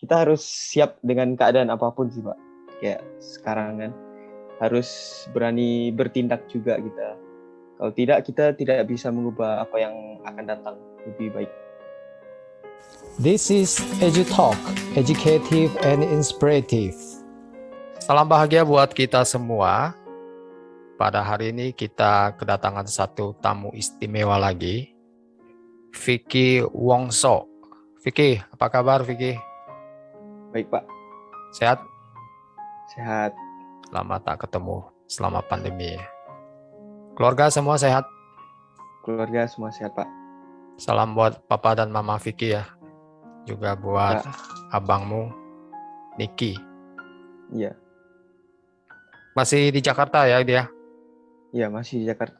kita harus siap dengan keadaan apapun sih Pak. Kayak sekarang kan harus berani bertindak juga kita. Kalau tidak, kita tidak bisa mengubah apa yang akan datang lebih baik. This is EduTalk, educative and inspirative. Salam bahagia buat kita semua. Pada hari ini kita kedatangan satu tamu istimewa lagi, Vicky Wongso. Vicky, apa kabar Vicky? Baik Pak. Sehat? Sehat. Lama tak ketemu selama pandemi. Keluarga semua sehat? Keluarga semua sehat Pak. Salam buat papa dan mama Vicky ya. Juga buat abangmu, Niki. Iya. Masih di Jakarta ya dia? Iya, masih di Jakarta.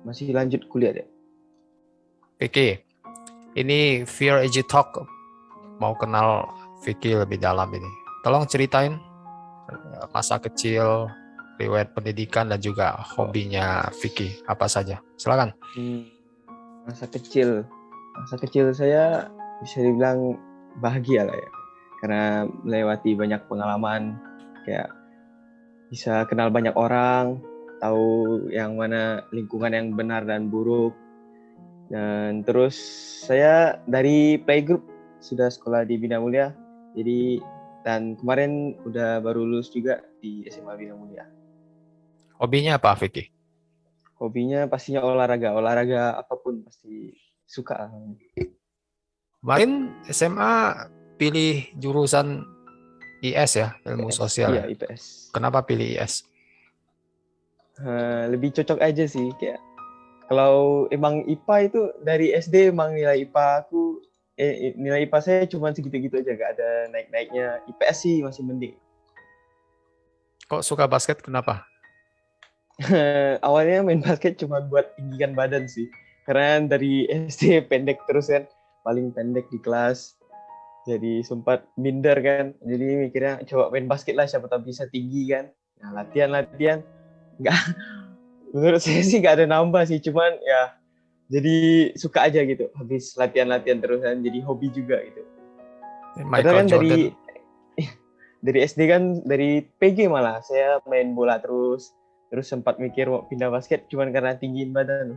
Masih lanjut kuliah deh. Vicky, ini Fear EduTalk mau kenal Vicky lebih dalam ini. Tolong ceritain masa kecil, riwayat pendidikan, dan juga hobinya Vicky. Apa saja? Silakan. Masa kecil saya bisa dibilang bahagia lah ya. Karena melewati banyak pengalaman, kayak bisa kenal banyak orang, tahu yang mana lingkungan yang benar dan buruk. Dan terus saya dari playgroup sudah sekolah di Bina Mulia. Dan kemarin udah baru lulus juga di SMA Bina Mulia. Hobinya apa Vicky? Hobinya pastinya olahraga apapun pasti suka. Kemarin SMA pilih jurusan IS ya, ilmu IPS, sosial iya, ya? IPS. Kenapa pilih IS? Lebih cocok aja sih, kayak kalau emang IPA itu dari SD emang nilai IPA saya cuma segitu-gitu aja, gak ada naik-naiknya. IPS sih masih mending. Kok suka basket, kenapa? Awalnya main basket cuma buat tinggikan badan sih, karena dari SD pendek terus kan, paling pendek di kelas, jadi sempat minder kan, jadi mikirnya coba main basket lah, siapa tahu bisa tinggi kan. Nah, latihan nggak, menurut saya sih nggak ada nambah sih, cuman ya jadi suka aja gitu, habis latihan terus kan, jadi hobi juga gitu. Michael kan Jordan. dari SD kan, dari PG malah saya main bola terus sempat mikir mau pindah basket cuman karena tinggiin badan.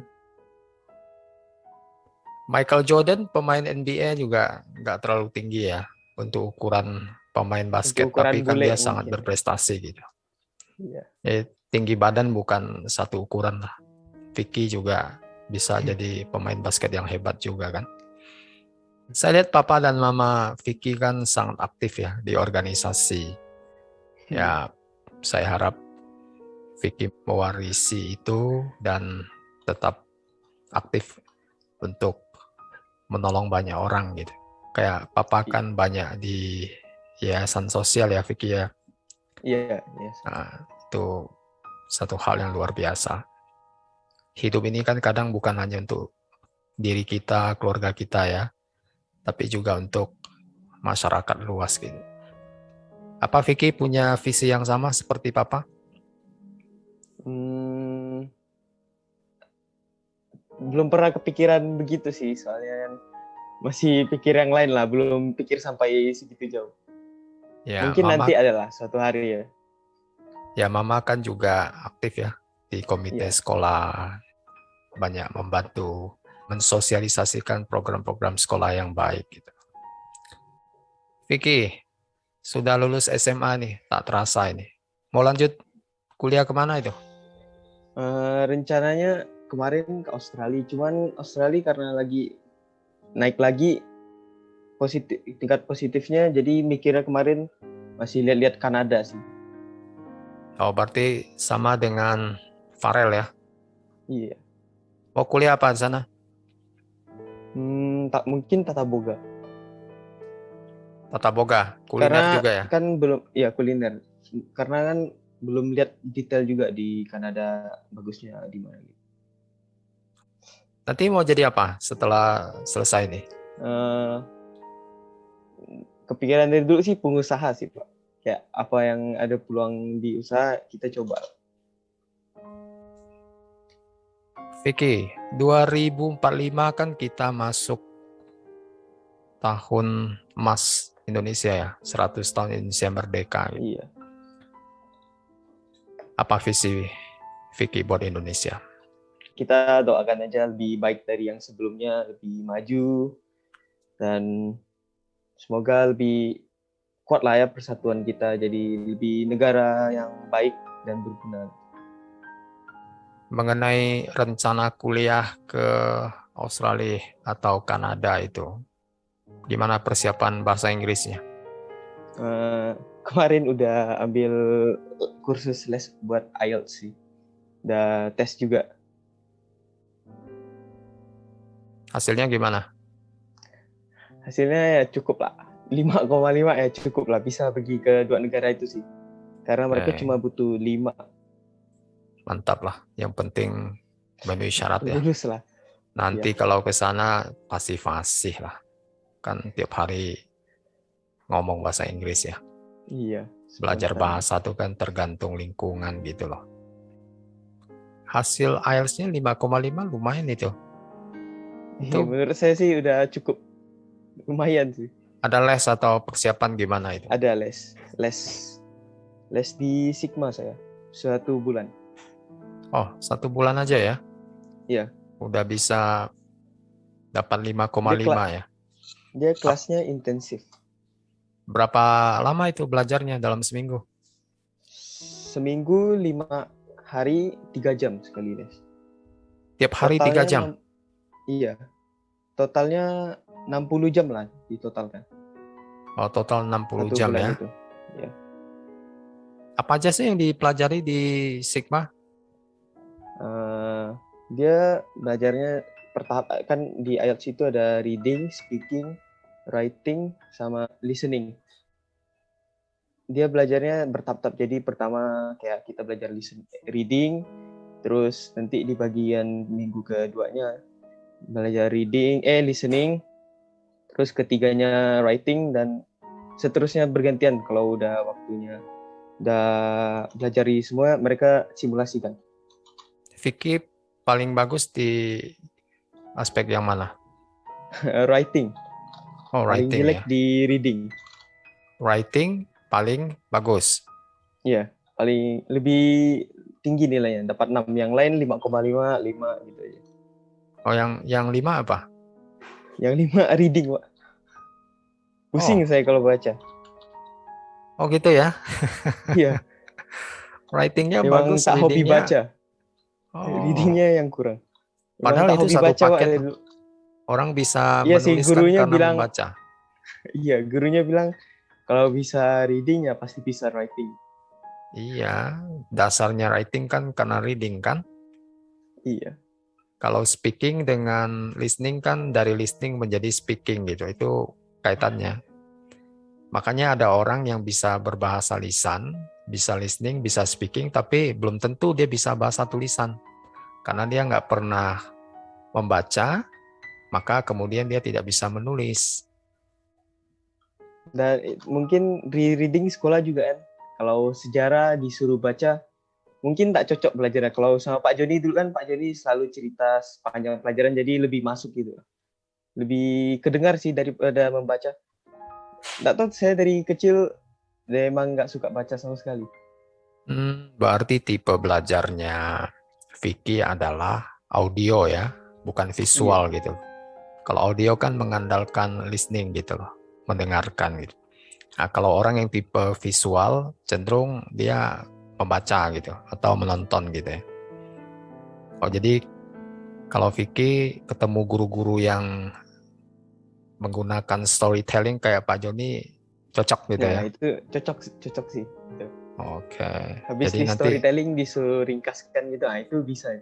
Michael Jordan pemain NBA juga nggak terlalu tinggi ya untuk ukuran pemain basket, Untuk ukuran tapi kan bule dia sangat mungkin. berprestasi gitu. Iya. Tinggi badan bukan satu ukuran lah. Vicky juga bisa jadi pemain basket yang hebat juga kan. Saya lihat papa dan mama Vicky kan sangat aktif ya di organisasi. Ya, saya harap Vicky mewarisi itu dan tetap aktif untuk menolong banyak orang gitu. Kayak papa kan banyak di yayasan sosial ya Vicky ya. Iya, yes. Nah, itu satu hal yang luar biasa. Hidup ini kan kadang bukan hanya untuk diri kita, keluarga kita ya, tapi juga untuk masyarakat luas gitu. Apa Vicky punya visi yang sama seperti papa? Belum pernah kepikiran begitu sih, soalnya kan masih pikir yang lain lah, belum pikir sampai segitu jauh. Ya, Mungkin mama, nanti adalah suatu hari ya. ya mama kan juga aktif ya di komite sekolah, banyak membantu mensosialisasikan program-program sekolah yang baik gitu. Vicky, sudah lulus SMA nih, tak terasa ini. Mau lanjut kuliah kemana itu? Rencananya kemarin ke Australia, cuman Australia karena lagi naik lagi tingkat positifnya, jadi mikirnya kemarin masih lihat-lihat Kanada sih. Oh, berarti sama dengan Farel ya? Iya. Mau kuliah apa di sana? Mungkin tata boga. Tata boga, kuliner Karena juga ya? kan belum, ya kuliner. Karena kan belum lihat detail juga di Kanada bagusnya di mana gitu. Nanti mau jadi apa setelah selesai nih? Kepikiran dari dulu sih pengusaha sih Pak. Kayak apa yang ada peluang di usaha kita coba. Vicky, 2045 kan kita masuk tahun emas Indonesia ya, 100 tahun Indonesia merdeka. Iya. Apa visi Vicky buat Indonesia? Kita doakan aja lebih baik dari yang sebelumnya, lebih maju, dan semoga lebih kuat lah ya persatuan kita, jadi lebih negara yang baik dan berguna. Mengenai rencana kuliah ke Australia atau Kanada itu, gimana persiapan bahasa Inggrisnya? Kemarin udah ambil kursus les buat IELTS sih. Udah tes juga. Hasilnya gimana? Hasilnya ya cukup lah. 5,5 ya cukup lah. Bisa pergi ke 2 negara itu sih. Karena mereka cuma butuh 5. Mantap lah. Yang penting memenuhi syarat ya. Lulus lah. Nanti kalau ke sana pasti fasih lah. Kan tiap hari ngomong bahasa Inggris ya. Iya. Belajar bahasa tuh kan tergantung lingkungan gitu loh. Hasil IELTS-nya 5,5 lumayan itu. Menurut saya sih udah cukup. Lumayan sih. Ada les atau persiapan gimana itu? Ada les. Les di Sigma saya. 1 bulan. Oh, 1 bulan aja ya? Iya. Udah bisa dapat 5,5 ya? Dia kelasnya intensif. Berapa lama itu belajarnya dalam seminggu? Seminggu 5 hari 3 jam sekali les. Tiap hari Totalnya 3 jam? Iya. Totalnya 60 jam lah ditotalkan. Oh, total 60 1 jam bulan ya? itu. Ya. Apa aja sih yang dipelajari di Sigma? Dia belajarnya bertahap, kan di IELTS itu ada reading, speaking, writing, sama listening. Dia belajarnya bertahap-tahap. Jadi pertama kayak kita belajar reading, terus nanti di bagian minggu keduanya belajar listening, terus ketiganya writing, dan seterusnya bergantian. Kalau udah waktunya udah belajar semua, mereka simulasikan. Vicky paling bagus di aspek yang mana? Writing. Oh, Paling writing jelek ya. di reading. Writing paling bagus. Iya, paling lebih tinggi nilainya, dapat 6. Yang lain 5,5, 5 gitu aja. Oh, yang 5 apa? Yang 5 reading, Pak. Pusing saya kalau baca. Oh, gitu ya. Iya. Writing-nya Memang bagus, tak hobi reading-nya. baca. Oh. Reading-nya yang kurang. Memang Padahal tak itu hobi satu baca, Pak. paket. Orang bisa Iya sih, menuliskan gurunya karena bilang, membaca. iya, gurunya bilang kalau bisa reading ya pasti bisa writing. Iya, dasarnya writing kan karena reading kan? Iya. Kalau speaking dengan listening kan dari listening menjadi speaking gitu. Itu kaitannya. Makanya ada orang yang bisa berbahasa lisan, bisa listening, bisa speaking, tapi belum tentu dia bisa bahasa tulisan. Karena dia nggak pernah membaca, maka kemudian dia tidak bisa menulis. Dan mungkin reading sekolah juga kan. Kalau sejarah disuruh baca, mungkin tak cocok belajarnya. Kalau sama Pak Joni dulu kan, Pak Joni selalu cerita sepanjang pelajaran, jadi lebih masuk gitu. Lebih kedengar sih daripada membaca. Nggak tahu, saya dari kecil emang nggak suka baca sama sekali. Berarti tipe belajarnya Vicky adalah audio ya, bukan visual gitu. Kalau audio kan mengandalkan listening gitu loh, mendengarkan gitu. Nah, kalau orang yang tipe visual cenderung dia membaca gitu atau menonton gitu ya. Oh, jadi kalau Vicky ketemu guru-guru yang menggunakan storytelling kayak Pak Joni cocok gitu ya. Itu cocok sih. Gitu. Oke. Habis Jadi di nanti storytelling disuruh ringkaskan gitu, itu bisa.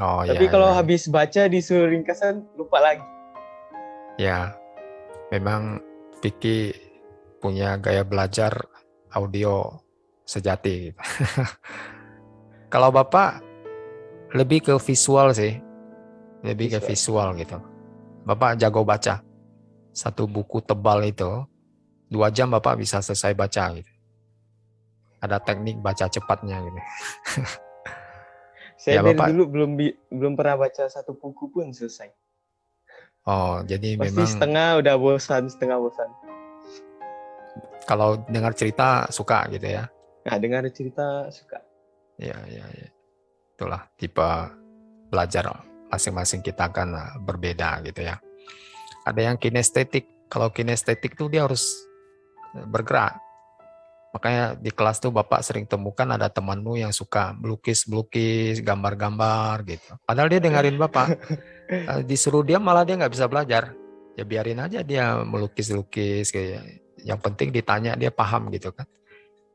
Oh Tapi ya, kalau ya. habis baca disuruh ringkasan lupa lagi. Ya, memang Vicky punya gaya belajar audio sejati. Kalau Bapak lebih ke visual sih, lebih ke visual gitu. Bapak jago baca. Satu buku tebal itu 2 jam Bapak bisa selesai baca gitu. Ada teknik baca cepatnya gitu. Saya Ya, dari Bapak. dulu belum pernah baca satu buku pun selesai. Oh, jadi Pasti memang setengah udah bosan, setengah bosan. Kalau dengar cerita suka gitu ya. Nah, dengar cerita suka. Ya. Itulah tipe belajar masing-masing kita kan berbeda gitu ya. Ada yang kinestetik. Kalau kinestetik tuh dia harus bergerak. Makanya di kelas tuh Bapak sering temukan ada temanmu yang suka melukis-melukis, gambar-gambar gitu. Padahal dia dengerin Bapak. Disuruh dia malah dia nggak bisa belajar. Ya biarin aja dia melukis-lukis kayak. Yang penting ditanya dia paham gitu kan.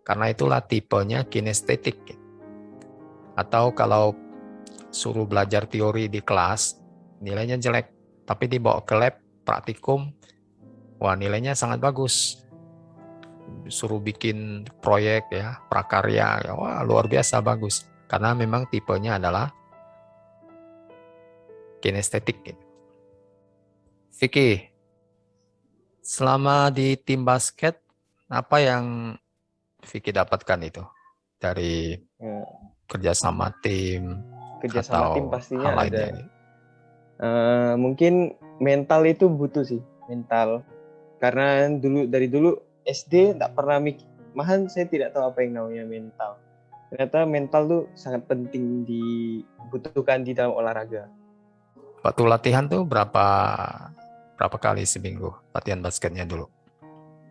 Karena itulah tipenya kinestetik. Atau kalau suruh belajar teori di kelas, nilainya jelek. Tapi dibawa ke lab, praktikum, wah nilainya sangat bagus. Suruh bikin proyek ya, prakarya, ya, wah luar biasa bagus. Karena memang tipenya adalah kinestetik. Vicky, selama di tim basket, apa yang Vicky dapatkan itu dari Ya, kerjasama tim kerjasama tim atau pastinya hal lainnya? ada. Mungkin mental itu butuh sih, mental. Karena dari dulu SD tak pernah malahan saya tidak tahu apa yang namanya mental. Ternyata mental tuh sangat penting dibutuhkan di dalam olahraga. Waktu latihan tuh berapa kali seminggu latihan basketnya dulu?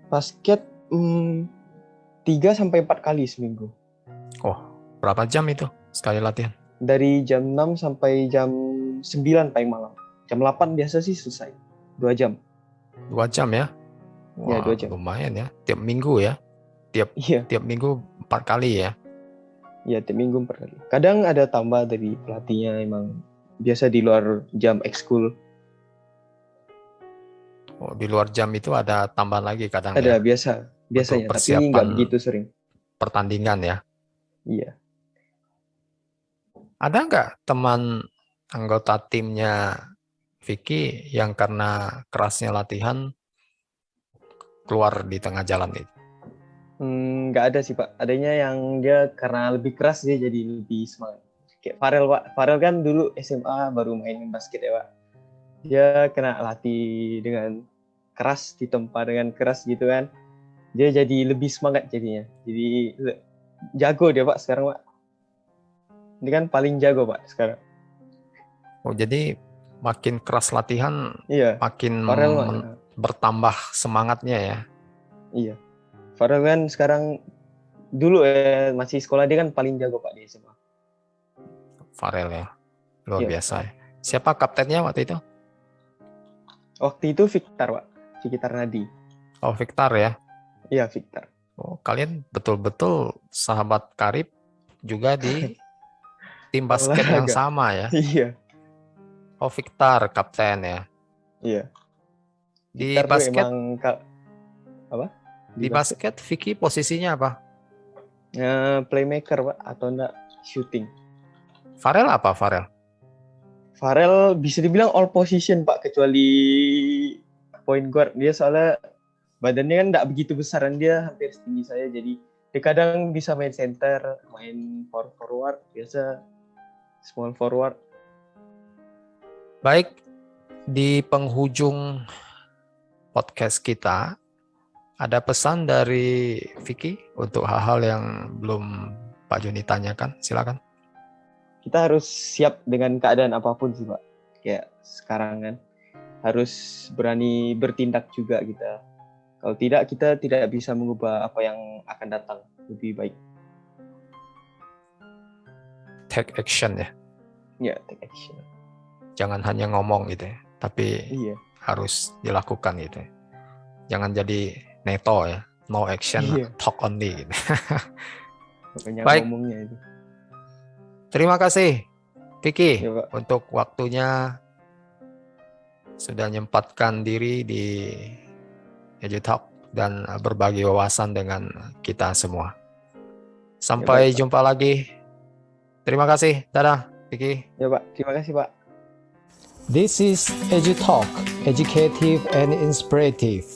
Basket 3-4 kali seminggu. Oh, berapa jam itu sekali latihan? Dari jam 6 sampai jam 9 paling malam. Jam 8 biasa sih selesai. 2 jam. 2 jam ya? Ya, Wah, 2 jam. lumayan ya. Tiap minggu ya? Iya. Tiap minggu 4 kali ya? Ya, tiap minggu 4 kali. Kadang ada tambah dari pelatihnya emang biasa di luar jam ekskul. Oh, di luar jam itu ada tambahan lagi kadang Ada ya? biasanya, Untuk tapi nggak persiapan begitu sering. pertandingan ya? Iya. Ada nggak teman anggota timnya Vicky yang karena kerasnya latihan keluar di tengah jalan itu? Nggak ada sih Pak. Adanya yang dia karena lebih keras dia jadi lebih semangat. Kayak Farel Pak. Farel kan dulu SMA baru main basket ya Pak. Dia kena latih dengan keras, ditempa dengan keras gitu kan. Dia jadi lebih semangat jadinya. Jadi jago dia Pak sekarang Pak. Ini kan paling jago Pak sekarang. Oh, jadi makin keras latihan, Iya. makin Farel Pak. bertambah semangatnya ya? Iya. Farel kan sekarang dulu masih sekolah dia kan paling jago Pak di SMA. Farel ya, luar Iya, biasa Farel. ya. Siapa kaptennya waktu itu? Waktu itu Victor Pak. Victor Nadi. Oh, Victor ya. Iya, Victor. Oh, kalian betul-betul sahabat karib juga di tim basket yang Olahraga. sama ya. Iya. Oh, Victor kapten ya. Iya. Di Victor tuh basket, emang apa? di basket Vicky posisinya apa? Playmaker Pak atau enggak shooting. Farel apa Farel? Farel bisa dibilang all position Pak kecuali point guard. Dia soalnya badannya kan enggak begitu besaran, dia hampir setinggi saya, jadi dia kadang bisa main center, main forward, biasa small forward. Baik, di penghujung podcast kita ada pesan dari Vicky untuk hal-hal yang belum Pak Joni tanyakan, silakan. Kita harus siap dengan keadaan apapun sih Pak. Kayak sekarang kan harus berani bertindak juga kita. Kalau tidak, kita tidak bisa mengubah apa yang akan datang lebih baik. Take action ya. Ya, take action. Jangan hanya ngomong gitu ya, tapi Iya. harus dilakukan gitu ya. Jangan jadi neto ya, no action, Iya. talk only gitu. Banyak Baik. ngomongnya itu. Terima kasih Vicky Ya, Pak. untuk waktunya, sudah menyempatkan diri di EduTalk dan berbagi wawasan dengan kita semua. Sampai baik, Pak. jumpa lagi. Terima kasih. Dadah, Vicky. Ya Pak, terima kasih Pak. This is EduTalk, educative and inspirative.